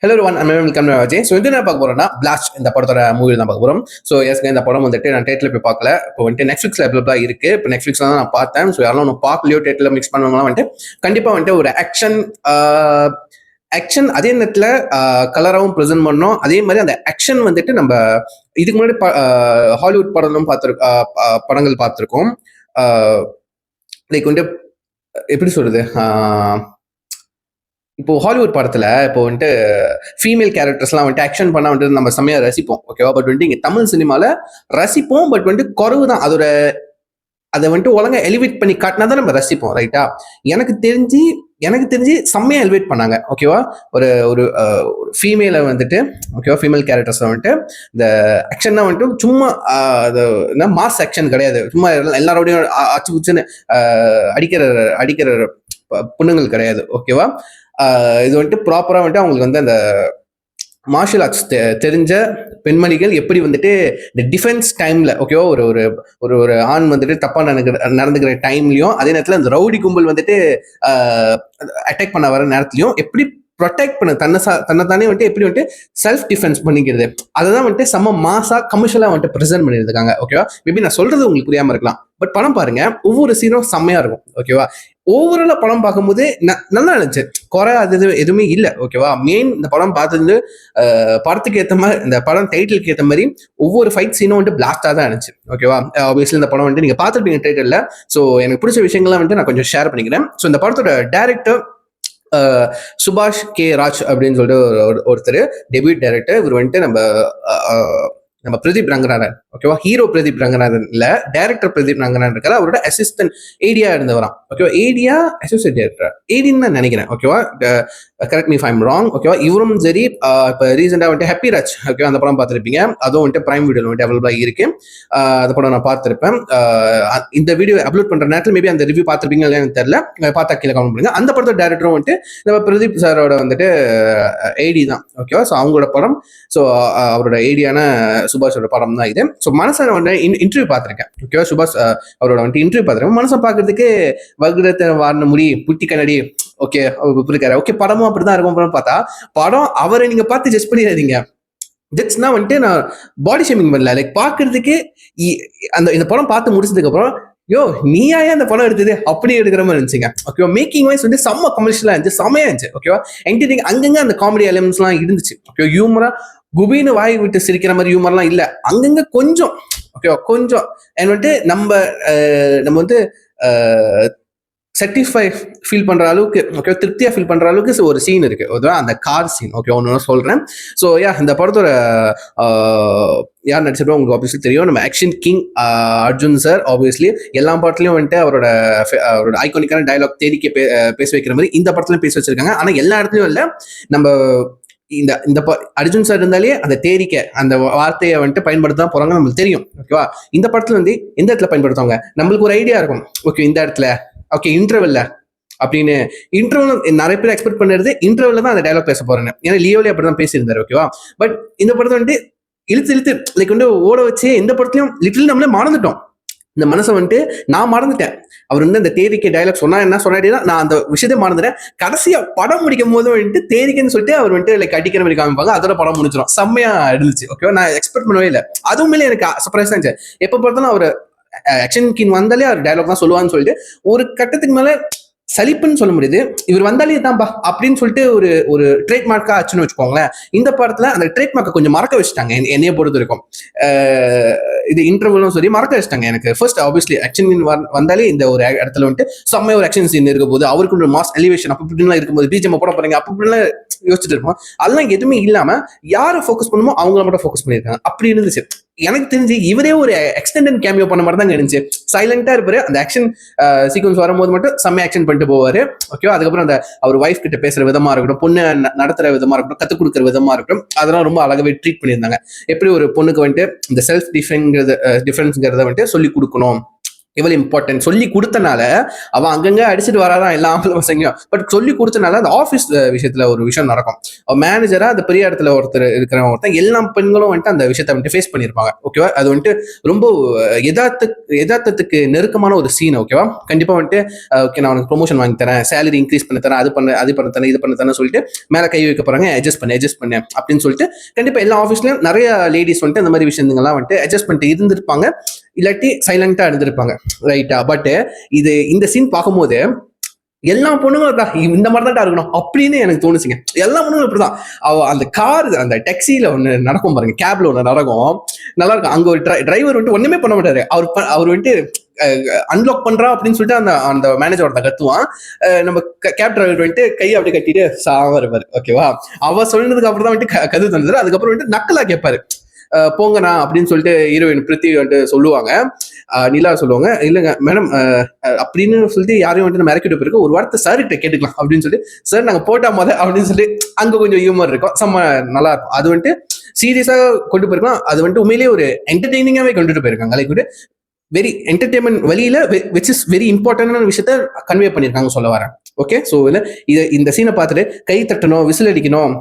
Hello one welcome Ajay. So என்ன பார்க்க போறோம்னா பிளாஸ்ட் இந்த படத்தோட மூவி தான் பார்க்க போறோம். ஸோ இந்த படம் வந்துட்டு நான் தேட்டரில் போய் பார்க்கல. இப்போ வந்துட்டு நெட்ஃபிளிக்ஸ்ல அவைலபிளாக இருக்கு. இப்போ நெட்ஃபிளிக்ஸ்ல தான் நான் பார்த்தேன். ஸோ யாரும் ஒன்று பார்க்கலையோ தேட்டரில் மிக்ஸ் பண்ணுவாங்களாம் வந்துட்டு கண்டிப்பாக வந்துட்டு ஒரு ஆக்ஷன் அதே நேரத்தில் கலராகவும் ப்ரெசென்ட் பண்ணோம். அதே மாதிரி அந்த ஆக்ஷன் வந்துட்டு நம்ம இதுக்கு முன்னாடி ஹாலிவுட் படங்கள் பார்த்துருக்கோம். லைக் வந்துட்டு எப்படி சொல்றது, இப்போ ஹாலிவுட் படத்துல இப்போ வந்துட்டு ஃபீமேல் கேரக்டர்ஸ்லாம் வந்துட்டு ஆக்ஷன் பண்ணா வந்துட்டு நம்ம செம்மையா ரசிப்போம், ஓகேவா? பட் வந்துட்டு இங்க தமிழ் சினிமால ரசிப்போம், பட் வந்துட்டு குறைவு தான். அதை வந்துட்டு ஒழுங்கா எலிவேட் பண்ணி காட்டினா தான் நம்ம ரசிப்போம், ரைட்டா? எனக்கு தெரிஞ்சு செம்மையா எலிவேட் பண்ணாங்க, ஓகேவா? ஒரு ஒரு ஃபீமேலை வந்துட்டு, ஓகேவா, ஃபீமேல் கேரக்டர்ஸ் வந்துட்டு இந்த ஆக்ஷன்னா வந்துட்டு சும்மா மாஸ் ஆக்ஷன் கிடையாது. சும்மா எல்லாரோடையும் அச்சு குச்சுன்னு அடிக்கிற பொண்ணுங்கள் கிடையாது, ஓகேவா? இது வந்துட்டு ப்ராப்பரா வந்துட்டு அவங்களுக்கு வந்து அந்த மார்ஷியல் ஆர்ட்ஸ் தெரிஞ்ச பெண்மணிகள் எப்படி வந்துட்டு இந்த டிஃபென்ஸ் டைம்ல, ஓகேவா, ஒரு ஒரு ஒரு ஆண் வந்துட்டு தப்பா நடந்துக்கிற டைம்லயும், அதே நேரத்துல அந்த ரவுடி கும்பல் வந்துட்டு அட்டாக் பண்ண வர நேரத்துலயும் எப்படி ப்ரொடெக்ட் பண்ண தன்னைத்தானே வந்துட்டு எப்படி வந்துட்டு செல்ஃப் டிஃபென்ஸ் பண்ணிக்கிறது, அதுதான் வந்துட்டு செம்ம மாசா கமர்ஷியலா வந்துட்டு ப்ரெசென்ட் பண்ணியிருக்காங்க, ஓகேவா? மேபி நான் சொல்றது உங்களுக்கு புரியாம இருக்கலாம், பட் படம் பாருங்க, ஒவ்வொரு சீனும் செம்மையா இருக்கும், ஓகேவா? ஓவராலா படம் பார்க்கும்போது நல்லா இருந்துச்சு, குறை அது எதுவுமே இல்லை, ஓகேவா? மெயின் இந்த படம் பார்த்தது படத்துக்கு ஏற்ற மாதிரி, இந்த படம் டைட்டிலுக்கு ஏற்ற மாதிரி ஒவ்வொரு ஃபைட் சீனும் வந்துட்டு பிளாஸ்டா தான் இருந்துச்சு, ஓகேவா? ஆப்வியஸ்லி இந்த படம் வந்துட்டு நீங்க பார்த்துருப்பீங்க டைட்டில். ஸோ எனக்கு பிடிச்ச விஷயங்கள்லாம் வந்துட்டு நான் கொஞ்சம் ஷேர் பண்ணிக்கிறேன். ஸோ இந்த படத்தோட டைரக்டர் சுபாஷ் கே ராஜ் அப்படின்னு சொல்லிட்டு ஒருத்தர் டெபியூட் டைரக்டர். இவர் வந்துட்டு நம்ம பிரதீப் ரங்கநாதன், ஓகேவா? ஹீரோ பிரதீப் ரங்கநாதன் இல்ல, டைரக்டர் பிரதீப் ரங்கநாதன் இருக்காரு. அவரோட அசிஸ்டன்ட் ஏடியா இருந்தவராம், ஓகேவா? ஏடியா அசோசியேட் டைரக்டர் ஏடின்னு தான் நினைக்கிறேன், ஓகேவா? Correct me if I am wrong, ஓகேவா? இவரும் சரி, இப்போ ரீசெண்டாக வந்துட்டு ஹாப்பி ராஜ், ஓகேவா, அந்த படம் பார்த்துருப்பீங்க. அதுவும் வந்துட்டு பிரைம் வீடியோவில் வந்துட்டு அவைலபிளாக இருக்கு. அந்த படம் நான் பார்த்துருப்பேன். இந்த வீடியோ அப்லோட் பண்ற நேரத்தில் மேபி அந்த ரிவ்யூ பார்த்துருப்பீங்க இல்லைன்னு தெரியல, பார்த்தா கீழே கமெண்ட் பண்ணுங்க. அந்த படத்தோட டேரக்டரும் வந்துட்டு நம்ம பிரதீப் சாரோட வந்துட்டு ஏடி தான், ஓகேவா? ஸோ அவங்களோட படம், ஸோ அவரோட ஏடியான சுபாஷோட படம் தான் இது. ஸோ மனசை வந்து இன்டர்வியூ பார்த்துருக்கேன், ஓகேவா? சுபாஷ் அவரோட வந்துட்டு இன்டர்வியூ பார்த்துருக்கேன். மனசை பார்க்கறதுக்கு வகுரத்தை வாரின முடி, புட்டி கண்ணாடி, ஓகே, இருக்காரு, ஓகே. படமும் அப்படிதான் இருக்கும். பார்த்தா படம் அவரை நீங்க பார்த்து ஜட்ஜ் பண்ணிடாதீங்க. ஜட்ஜ்னா வந்துட்டு நான் பாடி ஷேமிங் பண்ணல, லைக் பார்க்கறதுக்கு இந்த படம் பார்த்து முடிச்சதுக்கு அப்புறம் நீயா அந்த படம் எடுத்தது அப்படி எடுக்கிற மாதிரி இருந்துச்சுங்க, ஓகேவா? மேக்கிங் வைஸ் வந்து செம்ம கமர்ஷியலா இருந்துச்சு, செம்மையா இருந்துச்சு, ஓகேவா? என்டர்டெய்னிங், அங்கங்க அந்த காமெடி எலிமெண்ட்ஸ் எல்லாம் இருந்துச்சு, ஓகே. ஹியூமரா குபின்னு வாய் விட்டு சிரிக்கிற மாதிரி ஹியூமர்லாம் இல்ல, அங்கங்க கொஞ்சம், ஓகேவா, கொஞ்சம். அண்ட் வந்துட்டு நம்ம வந்து சாட்டிஸ்ஃபை ஃபீல் பண்ற அளவுக்கு, ஓகே, திருப்தியா ஃபீல் பண்ற அளவுக்கு ஒரு சீன் இருக்கு, அந்த கார் சீன், ஓகே, ஒன்று சொல்றேன். ஸோ இந்த படத்தோட யார் நடிச்சிருப்போம் உங்களுக்கு ஆப்வியஸ்லி தெரியும், நம்ம action king Arjun sir. Obviously எல்லா படத்துலையும் வந்துட்டு அவரோட ஐகானிக்கான டயலாக் தேடிக்க பேச வைக்கிற மாதிரி இந்த படத்துலையும் பேச வச்சிருக்காங்க. ஆனால் எல்லா இடத்துலையும் இல்லை, நம்ம இந்த அர்ஜுன் சார் இருந்தாலே அந்த தேரிக்க அந்த வார்த்தையை வந்துட்டு பயன்படுத்த போறாங்க, நம்மளுக்கு தெரியும், ஓகேவா? இந்த படத்துல வந்து எந்த இடத்துல பயன்படுத்துவாங்க நம்மளுக்கு ஒரு ஐடியா இருக்கும், ஓகே, இந்த இடத்துல, ஓகே, இன்டர்வெல்ல அப்படின்னு. இன்டர்வல் நிறைய பேர் எக்ஸ்பெக்ட் பண்ணுறது இன்டர்வெல்ல தான் அந்த டைலாக் பேச போறேன்னு, ஏன்னா லியோலி அப்படிதான் பேசியிருந்தாரு, ஓகேவா? பட் இந்த படத்தை வந்துட்டு இழுத்து லைக் வந்து ஓட வச்சு இந்த படத்துலயும் லிட்டில் நம்மளே மறந்துட்டோம். இந்த மனசை வந்துட்டு நான் மறந்துட்டேன். அவர் வந்து அந்த தேரிக்கை டைலாக் சொன்னா என்ன சொன்னாடினா நான் அந்த விஷயத்தை மறந்துட்டேன். கடைசியா படம் முடிக்கும் போது வந்துட்டு தேரிக்கைன்னு சொல்லிட்டு அவர் வந்துட்டு லைக் அடிக்கிற மாதிரி காமிப்பாங்க, அதோட படம் முடிச்சிடும். செம்மையா இருந்துச்சு, ஓகேவா? நான் எக்ஸ்பெக்ட் பண்ணவே இல்லை. அதுவுமே எனக்கு சர்ப்ரைஸ் தான் இருந்துச்சு. எப்ப பார்த்தாலும் அவர் ஆக்ஷன் கிங் வந்தாலே அவர் டைலாக் தான் சொல்லுவான்னு சொல்லிட்டு ஒரு கட்டத்துக்கு மேல சலிப்புன்னு சொல்ல முடியுது. இவர் வந்தாலே தான்ப்பா அப்படின்னு சொல்லிட்டு ஒரு ட்ரேட்மார்க்கா ஆச்சுன்னு வச்சுக்கோங்களேன். இந்த படத்துல அந்த ட்ரேட்மார்க்கை கொஞ்சம் மறக்க வச்சுட்டாங்க, என்னைய பொறுத்த வரைக்கும். இது இன்டர்வலும் சரி மறக்க வச்சுட்டாங்க. எனக்கு ஃபர்ஸ்ட் ஆப்வியஸ்லி ஆக்ஷன் வந்தாலே இந்த ஒரு இடத்துல வந்துட்டு செம்மையா ஒரு ஆக்ஷன் சீன் இருக்க போது, அவருக்கு ஒரு மாஸ் எலிவேஷன் அப்படி இப்படின்லாம் இருக்கும்போது பிஜிஎம் போட போறீங்க அப்படி இப்படிலாம் யோசிச்சுட்டு இருப்போம். அதெல்லாம் எதுவுமே இல்லாம யாரை ஃபோக்கஸ் பண்ணுமோ அவங்கள மட்டும் ஃபோக்கஸ் பண்ணியிருக்காங்க, அப்படி இருந்துச்சு. எனக்கு தெரிஞ்சு இவரே ஒரு எக்ஸ்டெண்டட் கேமியோ பண்ண மாதிரி தான் இருந்துச்சு. சைலண்டா இருப்பாரு, அந்த ஆக்ஷன் சீக்வன்ஸ் வரும்போது மட்டும் செம்ம ஆக்ஷன் பண்ணிட்டு போவாரு, ஓகேவா? அதுக்கப்புறம் அந்த அவர் ஒய்ஃப் கிட்ட பேசுற விதமா இருக்கட்டும், பொண்ணு நடத்துற விதமா இருக்கட்டும், கத்துக் கொடுக்குற விதமா இருக்கட்டும், அதெல்லாம் ரொம்ப அழகாவே ட்ரீட் பண்ணியிருந்தாங்க. எப்படி ஒரு பொண்ணுக்கு வந்துட்டு இந்த செல்ஃப் டிஃபென்ஸ்ங்கிறத வந்துட்டு சொல்லி கொடுக்கணும், எவ்வளவு இம்பார்ட்டன்ட் சொல்லி கொடுத்தனால அவன் அங்கங்க அடிச்சுட்டு வராதான் எல்லா ஆம்பளை பசங்களும். பட் சொல்லி கொடுத்தனால அந்த ஆஃபீஸ் விஷயத்துல ஒரு விஷயம் நடக்கும். மேனேஜரா அந்த பெரிய இடத்துல ஒருத்தர் இருக்கிற ஒருத்தன் எல்லா பெண்களும் வந்துட்டு அந்த விஷயத்த வந்துட்டு ஃபேஸ் பண்ணியிருப்பாங்க. ஓகேவா, அது வந்துட்டு ரொம்ப யதார்த்தத்துக்கு நெருக்கமான ஒரு சீன். ஓகேவா, கண்டிப்பா வந்துட்டு ஓகே நான் உனக்கு ப்ரொமோஷன் வாங்கி தரேன், சேலரி இன்க்ரீஸ் பண்ண தரேன், அது பண்ண தரேன், இது பண்ண தரேன் சொல்லிட்டு மேல கை வைக்க போறாங்க. அட்ஜஸ்ட் பண்ணு அப்படின்னு சொல்லிட்டு கண்டிப்பா எல்லா ஆஃபீஸ்லயும் நிறைய லேடிஸ் வந்துட்டு அந்த மாதிரி விஷயங்கள்லாம் வந்துட்டு அட்ஜஸ்ட் பண்ணிட்டு இருந்திருப்பாங்க, இல்லாட்டி சைலண்டா இருந்திருப்பாங்க. ரைட்டா, பட் இந்த சீன் பார்க்கும்போது எல்லா பொண்ணுங்களும் இந்த மாதிரி தான் இருக்கணும் அப்படின்னு எனக்கு தோணுச்சுங்க. எல்லா பொண்ணுங்களும் இப்படிதான். அந்த கார் அந்த டாக்ஸில ஒண்ணு நடக்கும் பாருங்க, கேப்ல ஒண்ணு நடக்கும், நல்லா இருக்கும். அங்க ஒரு டிரைவர் வந்துட்டு ஒண்ணுமே பண்ண மாட்டாரு. அவர் வந்துட்டு அன்லாக் பண்றா அப்படின்னு சொல்லிட்டு அந்த மேனேஜர் கத்துவான். நம்ம கேப் டிரைவர் வந்துட்டு கையை அப்படி கட்டிட்டு சாவ இருப்பாரு. ஓகேவா, அவ சொன்னதுக்கு அப்புறம் தான் வந்துட்டு கது தந்துரு. அதுக்கப்புறம் வந்துட்டு நக்கலா கேட்பாரு, போங்கண்ணா அப்படின்னு சொல்லிட்டு ஹீரோயின் பிரித்தி வந்துட்டு சொல்லுவாங்க. நிலா சொல்லுவாங்க, இல்லைங்க மேடம் அப்படின்னு சொல்லிட்டு யாரையும் வந்துட்டு மிரக்கிட்டு போயிருக்கு, ஒரு வார்த்தை சார் கிட்ட கேட்டுக்கலாம் அப்படின்னு சொல்லி, சார் நாங்க போட்டா அப்படின்னு சொல்லி அங்க கொஞ்சம் ஹியூமர் இருக்கும், செம்ம நல்லா இருக்கும். அது வந்துட்டு சீரியஸா கொண்டு போயிருக்கலாம். அது வந்துட்டு உண்மையிலேயே ஒரு என்டர்டெய்னிங்காவே கொண்டுட்டு போயிருக்காங்க. லைக் வெரி என்டர்டைன்மெண்ட் வழியில விச் இஸ் வெரி இம்பார்ட்டன்டான விஷயத்த கன்வே பண்ணியிருக்காங்க சொல்ல வரேன். ஓகே, ஸோ இந்த சீனை பார்த்துட்டு கை தட்டணும், விசில் அடிக்கணும்,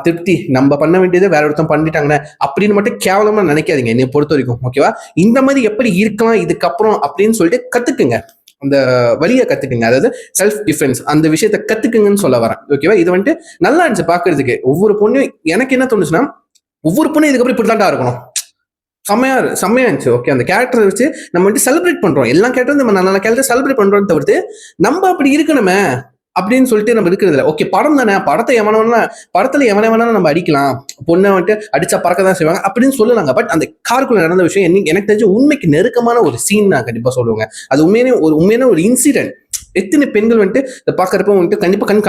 திருப்தி நம்ம பண்ண வேண்டியதை வேற ஒருத்தன் பண்ணிட்டாங்கன்னு அப்படின்னு மட்டும் கேவலமா நினைக்காதீங்க என்னை பொறுத்த வரைக்கும். ஓகேவா, இந்த மாதிரி எப்படி இருக்கலாம் இதுக்கப்புறம் அப்படின்னு சொல்லிட்டு கத்துக்குங்க, அந்த வழியை கத்துக்குங்க, அதாவது செல்ஃப் டிஃபென்ஸ் அந்த விஷயத்த கத்துக்குங்கன்னு சொல்ல வரேன். ஓகேவா, இது வந்துட்டு நல்லா இருந்துச்சு பாக்குறதுக்கு. ஒவ்வொரு பொண்ணும் எனக்கு என்ன தோணுச்சுன்னா, ஒவ்வொரு பொண்ணும் இதுக்கப்புறம் இப்படிதான்டா இருக்கணும், செம்மையா இருந்துச்சு. ஓகே, அந்த கேரக்டரை வச்சு நம்ம வந்துட்டு செலிப்ரேட் பண்றோம், எல்லா கேரக்டரும் நம்ம நல்ல கேரக்டர் செலிப்ரேட் பண்றோம் தவிர்த்து நம்ம அப்படி இருக்கணுமே அப்படின்னு சொல்லிட்டு நம்ம இருக்கிறது இல்லை. ஓகே, படம் தானே, படத்துல எவன வேணாலும் நம்ம அடிக்கலாம், பொண்ணை வந்துட்டு அடிச்சா பறக்க தான் செய்வாங்க அப்படின்னு சொல்லலாங்க. பட் அந்த காருக்குள்ள நடந்த விஷயம் எனக்கு தெரிஞ்சு உண்மைக்கு நெருக்கமான ஒரு சீன் நான் கண்டிப்பா சொல்லுவேங்க. அது உண்மையான ஒரு இன்சிடென்ட். எத்தனை பெண்கள் வந்துட்டு இதை பாக்குறப்ப வந்துட்டு கண்டிப்பா கண்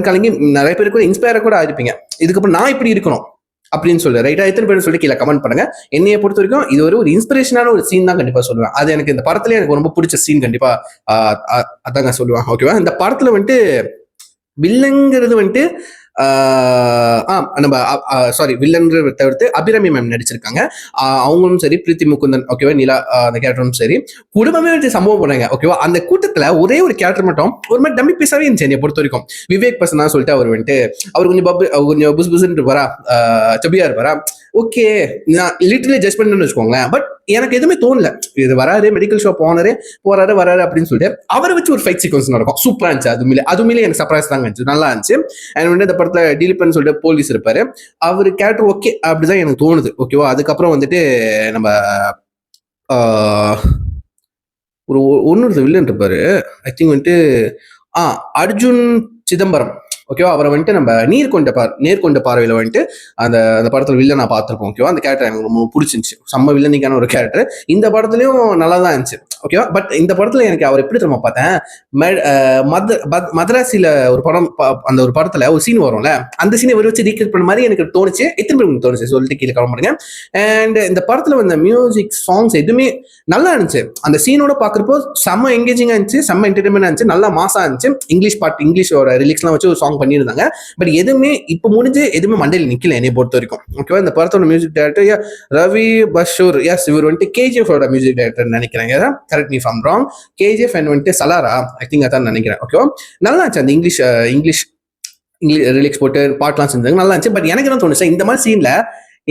கலங்கி நிறைய பேருக்கு இன்ஸ்பயர் கூட ஆயிருப்பீங்க, இதுக்கப்புறம் நான் இப்படி இருக்கணும் அப்படின்னு சொல்லு. ரைட்டா, எத்தனை பேர் சொல்லி கீழே கமெண்ட் பண்ணுங்க. என்னைய பொறுத்த வரைக்கும் இது ஒரு இன்ஸ்பிரேஷனான ஒரு சீன் தான் கண்டிப்பா சொல்லுவேன். அது எனக்கு இந்த படத்துல எனக்கு ரொம்ப பிடிச்ச சீன் கண்டிப்பா அதாங்க சொல்லுவேன். ஓகேவா, இந்த படத்துல வந்துட்டு வில்லங்கிறது வந்துட்டு நம்ம வில்லன்ற தவிர்த்து அபிராமி மேம் நடிச்சிருக்காங்க. அவங்களும் சரி, பிரீத்தி முகுந்தன் ஓகேவா, நிலா அந்த கேரக்டரும் சரி, குடும்பமே வச்சு சம்பவம் பண்ணாங்க. ஓகேவா, அந்த கூட்டத்துல ஒரே ஒரு கேரக்டர் மட்டும் ஒரு மாதிரி டம்மி பீஸாவே இருந்துச்சு என்னை பொறுத்த வரைக்கும். விவேக் பசனா சொல்லிட்டு அவர் வந்துட்டு அவர் கொஞ்சம் புஸ் புஸ்ன்னு இருப்பாரா, சபியா இருப்பாரா. ஓகே, நான் லிட்டரலி ஜட்ஜ் பண்ணணும்னு வச்சுக்கோங்களேன். பட் எனக்கு எதுவுமே தோணல, இது வராரு மெடிக்கல் ஷாப் போறாரு வராரு அப்படின்னு சொல்லிட்டு அவரை வச்சு ஒரு ஃபைட் சீக்வன்ஸ் நடக்கும், சூப்பரா இருந்துச்சு. அதுமிலே எனக்கு சர்ப்ரைஸ் தாங்க இருந்துச்சு, நல்லா இருந்துச்சு. அண்ட் வந்து இந்த படத்துல டீலிப்பன் சொல்லிட்டு போலீஸ் இருப்பாரு, அவரு கேரக்டர் ஓகே அப்படிதான் எனக்கு தோணுது. ஓகேவா, அதுக்கப்புறம் வந்துட்டு நம்ம ஒரு வில்லன் இருப்பாரு, ஐ திங்க் வந்துட்டு அர்ஜுன் சிதம்பரம். ஓகேவா, அவரை வந்துட்டு நம்ம நேர்கொண்ட பார்வையில வந்துட்டு அந்த படத்துல வில்லன் நான் பார்த்திருப்போம். ஓகேவா, அந்த கேரக்டர் எனக்கு ரொம்ப பிடிச்சிருந்துச்சு, செம்ம வில்லனிக்கான ஒரு கேரக்டர். இந்த படத்துலயும் நல்லா தான் இருந்துச்சு. ஓகேவா, பட் இந்த படத்துல எனக்கு அவர் எப்படி தெரியுமா பார்த்தேன், மதராசில ஒரு படம், அந்த ஒரு படத்துல ஒரு சீன் வரும்ல, அந்த சீனை வச்சு ரீக்ரியேட் பண்ண மாதிரி எனக்கு தோணுச்சு. எத்தனை பேருக்கு தோணுச்சு சொல்லிட்டு கீழே கமெண்ட். அண்ட் இந்த படத்துல வந்த மியூசிக் சாங்ஸ் எதுவுமே நல்லா இருந்துச்சு. அந்த சீனோட பாக்குறப்போ செம்ம எங்கேஜிங்கா இருந்துச்சு, செம்ம என்டர்டைன்மெண்டா இருந்துச்சு, நல்லா மாசா இருந்துச்சு. இங்கிலீஷோட ரிலிக்ஸ்லாம் வச்சு ஒரு சாங் பண்ணியிருந்தாங்க. பட் எதுவுமே இப்ப முடிஞ்சு எதுவுமே மண்டையில் நிக்கல என்னை பொறுத்த வரைக்கும். ஓகேவா, இந்த படத்தோட மியூசிக் டைரக்டர் ரவி பஷூர். எஸ், இவர் வந்துட்டு கேஜிஎஃப் மியூசிக் டைரக்டர் நினைக்கிறேன், correct me if I'm wrong. KGF and வந்துட்டு சலாரா ஐ திங்க் அதான் நினைக்கிறேன். ஓகேவா, நல்லா இருந்துச்சு. அந்த இங்கிலீஷ் ரிலிக்ஸ் போட்டு பாட்டுலாம் செஞ்சாங்க, நல்லா இருந்துச்சு. பட் எனக்கு என்ன தோணுச்சு, இந்த மாதிரி சீன்ல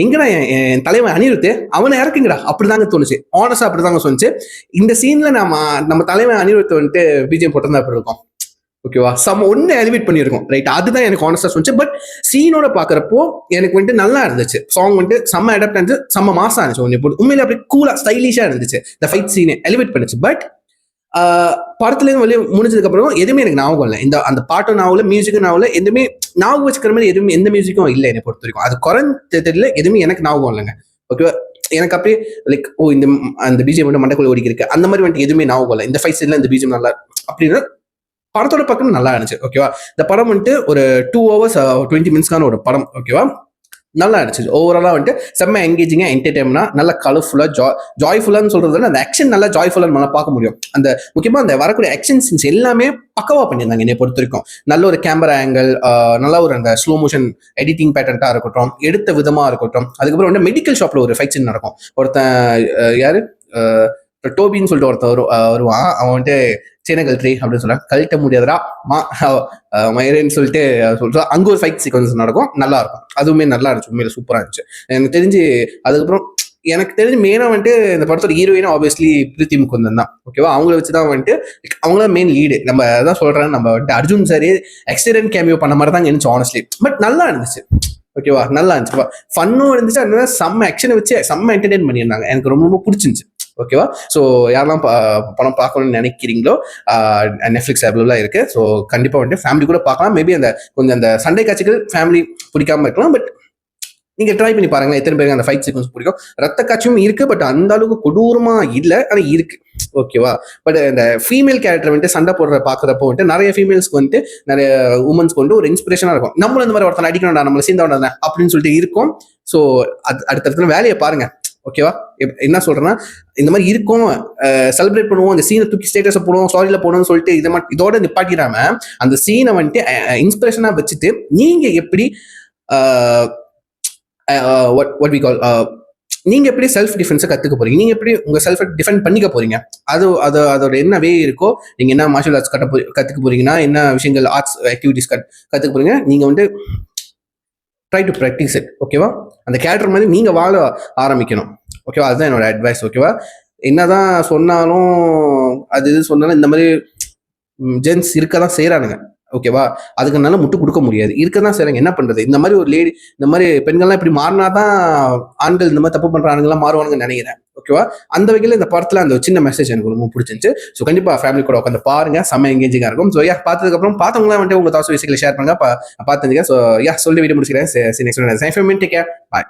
எங்கடா என் தலைவன் அனிருத்து அவனை இறக்குங்கடா அப்படிதாங்க தோணுச்சு. ஆனஸ்டா அப்படிதாங்க சொன்னிச்சு. இந்த சீன்ல நம்ம தலைவன் அனிருத்து வந்துட்டு பிஜிஎம் போட்டிருந்தா அப்படி இருக்கும். ஓகேவா, ஒன்னு எலிவேட் பண்ணியிருக்கோம். ரைட், அதுதான் எனக்கு ஆனஸ்டா சொன்னிச்சு. பட் சீனோட பாக்குறப்போ எனக்கு வந்துட்டு நல்லா இருந்துச்சு. சாங் வந்துட்டு செம்ம அடாப்ட் இருந்துச்சு, செம்ம மாசா இருந்துச்சு. உண்மையில அப்படி கூலா ஸ்டைலிஷா இருந்துச்சு. இந்த ஃபைட் சீனை எலிவேட் பண்ணுச்சு. பட் படத்துல இருந்து வெளியே முடிஞ்சதுக்கு அப்புறம் எதுவுமே எனக்கு ஞாபகம் இல்லை. அந்த பாட்டும் நாவல, மியூசிக்கும் நாவல, எதுவுமே ஞாபகம் வச்சுக்கிற மாதிரி எதுவுமே எந்த மியூசிக்கும் இல்லை என்னை பொறுத்த வரைக்கும். அது குறைஞ்ச தெரியல, எதுவுமே எனக்கு ஞாபகம் இல்லைங்க. ஓகேவா, எனக்கு அப்படியே லைக் அந்த பிஜிஎம் மட்டும் மண்டக்குள்ள ஓடி இருக்கு அந்த மாதிரி வந்துட்டு எதுவுமே ஞாபகம் இல்லை. இந்த ஃபைட் சீன்ல இந்த பிஜிஎம் நல்லா அப்படின்னு படத்தோட பக்கம் நல்லா இருந்துச்சு. ஓகேவா, இந்த படம் வந்துட்டு ஒரு 2 hours 20 minutes ஒரு படம். ஓகேவா, நல்லா இருந்துச்சு. ஓவராலா வந்துட்டு செம்ம என்கேஜிங்கா, என்டர்டைன்மெண்டா, நல்ல கலர்ஃபுல்லா, ஜாய்ஃபுல்லான்னு சொல்றதுல அந்த ஆக்ஷன் நல்லா ஜாய்ஃபுல்லா நல்லா பார்க்க முடியும். அந்த முக்கியமா அந்த வரக்கூடிய ஆக்ஷன் சீன்ஸ் எல்லாமே பக்கவா பண்ணியிருந்தாங்க என்னை பொறுத்த வரைக்கும். நல்ல ஒரு கேமரா ஆங்கிள், நல்ல ஒரு அந்த ஸ்லோ மோஷன் எடிட்டிங் பேட்டர்னா இருக்கட்டும், எடுத்த விதமா இருக்கட்டும். அதுக்கப்புறம் வந்து மெடிக்கல் ஷாப்ல ஒரு ஃபைட் சீன் நடக்கும். ஒருத்தன் யாரு டோபின்னு சொல்லிட்டு ஒருத்தர் வருவான். அவன் வந்துட்டு சென்னை கல்ட்ரி அப்படின்னு சொல்றான். கழட்ட முடியாதுடா மயிரேன்னு சொல்லிட்டு சொல்றான். அங்க ஒரு ஃபைட் சீக்வன்ஸ் நடக்கும், நல்லா இருக்கும். அதுவுமே நல்லா இருந்துச்சு, உண்மையில சூப்பரா இருந்துச்சு எனக்கு தெரிஞ்சு. அதுக்கப்புறம் எனக்கு தெரிஞ்சு மெயினா வந்துட்டு இந்த படத்தோட ஹீரோயினா ஆப்வியஸ்லி பிரீத்தி முகுந்தன் தான். ஓகேவா, அவங்கள வச்சுதான் வந்துட்டு அவங்கள மெயின் லீடு. நம்ம அதான் சொல்றேன், நம்ம வந்துட்டு அர்ஜுன் சாரி எக்ஸிடென்ட் கேமியோ பண்ண மாதிரி தான் இருந்துச்சு ஆனஸ்ட்லி. பட் நல்லா இருந்துச்சு. ஓகேவா, நல்லா இருந்துச்சு, ஃபன்னும் இருந்துச்சு. அதனால செம்ம ஆக்ஷனை வச்சு செம்ம என்டர்டெயின் பண்ணியிருந்தாங்க. எனக்கு ரொம்ப ரொம்ப பிடிச்சிருந்துச்சு. ஓகேவா, ஸோ யாரெல்லாம் படம் பார்க்கணும்னு நினைக்கிறீங்களோ நெட்ஃபிளிக்ஸ் அவைலபிளா இருக்கு. ஸோ கண்டிப்பா வந்துட்டு ஃபேமிலி கூட பார்க்கலாம். மேபி அந்த கொஞ்சம் அந்த சண்டை காட்சிகள் ஃபேமிலி பிடிக்காம இருக்கலாம். பட் நீங்க ட்ரை பண்ணி பாருங்க, எத்தனை பேருக்கு அந்த ஃபைட் சீக்வன்ஸ் பிடிக்கும். ரத்த காட்சியும் இருக்கு, பட் அந்த அளவுக்கு கொடூரமா இல்லை, ஆனால் இருக்கு. ஓகேவா, பட் இந்த ஃபீமேல் கேரக்டர் வந்துட்டு சண்டை போடுற பாக்குறப்போ வந்துட்டு நிறைய ஃபீமேல்ஸ்க்கு வந்துட்டு நிறைய உமன்ஸ்க்கு வந்து ஒரு இன்ஸ்பிரேஷனா இருக்கும். நம்மளும் இந்த மாதிரி ஒருத்தனை அடிக்கணும்டா, நம்மளை சேர்ந்தோட அப்படின்னு சொல்லிட்டு இருக்கும். ஸோ அடுத்த வேலையை பாருங்க. ஓகேவா, என்ன சொல்றேன்னா, இந்த மாதிரி இருக்கும், செலிப்ரேட் பண்ணுவோம், அந்த சீனை தூக்கி ஸ்டேட்டஸை போடுவோம், ஸ்டாரியில போடணும்னு சொல்லிட்டு இதோட நிப்பாட்டிடாம அந்த சீனை வந்துட்டு இன்ஸ்பிரேஷனா வச்சுட்டு நீங்க எப்படி நீங்க எப்படி செல்ஃப் டிஃபென்ஸை கத்துக்க போறீங்க, நீங்க எப்படி உங்க செல்ஃப் டிஃபெண்ட் பண்ணிக்க போறீங்க, அதோட என்ன வே இருக்கோ, நீங்க என்ன மார்ஷல் ஆர்ட்ஸ் கத்துக்க போறீங்கன்னா, என்ன விஷயங்கள் ஆர்ட்ஸ் ஆக்டிவிட்டிஸ் கத்துக்க போறீங்க, நீங்க வந்து ட்ரை டு ப்ராக்டிஸ் இட். ஓகேவா, அந்த கேரக்டர் மாதிரி நீங்க வாழ ஆரம்பிக்கணும். ஓகேவா, அதுதான் என்னோட அட்வைஸ். ஓகேவா, என்னதான் சொன்னாலும் அது இது சொன்னாலும் இந்த மாதிரி ஜென்ஸ் இருக்க தான் செய்யறானுங்க. ஓகேவா, அதுக்கு நல்லா முட்டு கொடுக்க முடியாது, இருக்கதான் செய்றாங்க. என்ன பண்றது, இந்த மாதிரி ஒரு லேடி, இந்த மாதிரி பெண்கள்லாம் இப்படி மாறினாதான் ஆண்கள் இந்த மாதிரி தப்பு பண்றானுங்கலாம் மாறுவானுங்கன்னு நினைக்கிறேன். ஓகேவா, அந்த வகையில் இந்த படத்துல அந்த சின்ன மெசேஜ் எனக்கு ரொம்ப பிடிச்சிருந்துச்சு. ஸோ கண்டிப்பா ஃபேமிலி கூட உட்காந்து பாருங்க, செம்ம எங்கேஜிங்கா இருக்கும். ஸோ பார்த்ததுக்கு அப்புறம் பார்த்தவங்களாம் வந்துட்டு உங்க தாசு விஷயங்களை ஷேர் பண்ணுங்க, பார்த்துங்க. ஸோ சொல்லி வீடியோ முடிச்சுக்கிறேன். நெக்ஸ்ட் பாய்.